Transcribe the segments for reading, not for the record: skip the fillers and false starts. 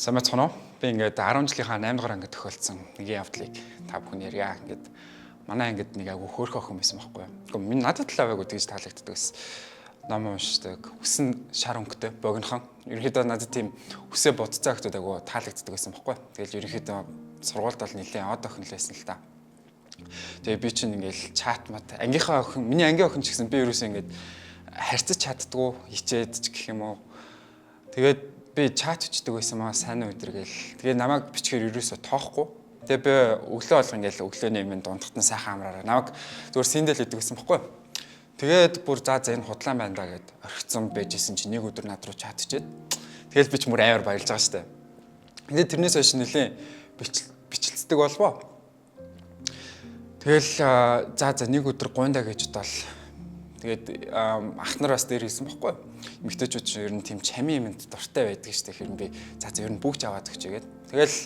Сайн байна уу? Би ингээд 10 жилийнхаа 8 дугаар ангид тохиолдсон нэгэн явдлыг та бүхэн ярья. Ингээд манай ангид нэг агуу хөөрхөн охин байсан байхгүй юу? Гэхдээ минь надад л аваагүй тэгж таалагддаг байсан. Ном уншдаг, хүсэн шар өнгөтэй богинохон. Ерөнхийдөө надад тийм хүсээ бодцоо хөхтөд агуу таалагддаг байсан байхгүй юу? Тэгэл ерөнхийдөө сургуульд бол нэлээд од охин л байсан л та. Тэгээ би чинь ингээл чат мат ангийнхаа охин, миний ангийн охин ч гэсэн би ерөөсөө ингээд харьцаж чаддгүй, хичээд ч гэх юм уу. Тэгээд би чат хийдэг байсан маа сайн өдргээл. Тэгээ намайг бичгээр ерөөсөө тоохгүй. Тэгээ би өглөө болго ингээл өглөөний минь дундхтан сайхан амраараа намайг зүгээр сэндэл өгдөг байсан байхгүй. Тэгээд бүр за энэ худлаан байна да гэд орхицсон байжсэн чи нэг өдөр над руу чат хийчихэд. Тэгэл би ч мөр аяар баярлж байгаа штэ. Тэгээд тэрнээс хойш нэлээ бичлцдэг болвоо. Тэгэл за нэг өдөр гуйндаа гэж бодвол тэгээд ах нар бас дээр хэлсэн байхгүй. Эмэгтэйчүүд чинь ер нь тийм чамийн юмд дуртай байдаг шүү дээ. Хэрэн би за ер нь бүгд аваад өгчээгээд. Тэгэл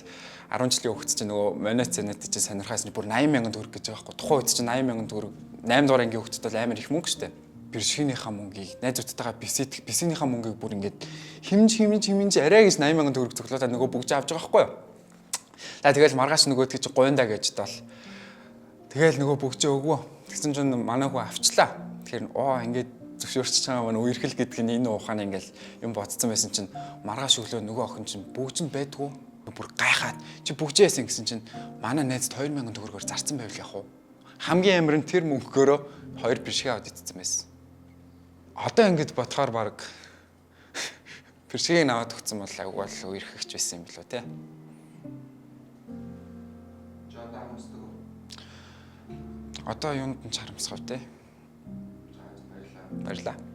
10 жилийн хөвгт чинь нөгөө монет чинь сонирхаас нь бүр 80,000 төгрөг гэж байгаа байхгүй. Тухайн үед чинь 80,000 төгрөг 8 дугаар ангийн хөвгтөд бол амар их мөнгө шүү дээ. Биржгийнхаа мөнгийг найзуудтайгаа бисийнхаа мөнгийг бүр ингээд химж арай гэж 80,000 төгрөг цоглуулаад нөгөө бүгд авч байгаа байхгүй юу. Тэгэл маргааш нөгөөдгөө чи гуйндаа гэж бодвол тэгэл нөгөө бүгжээ өгвөө. Тэгсэн чинь манай хүү авчлаа. Тэгэхээр ингээд зөвшөөрч байгаа маань үерхэл гэдэг нь энэ ухааны ингээл юм бодсон байсан чинь маргааш өглөө нөгөө охин чинь бүгжинд байдгүй бүр гайхаад чи бүгжээсэн гэсэн чинь манай найз 2,000 төгрөгөөр зарцсан байвал яах вэ? Хамгийн амар нь тэр мөнгөөрөө 2 бишгээ аваад ицсэн байсан. Одоо ингэж бодохоор баг бишгийг аваад өгсөн бол агуул үерхэгч байсан юм билүү те. Одоо юунд нь чарамсгав те. Баярлалаа.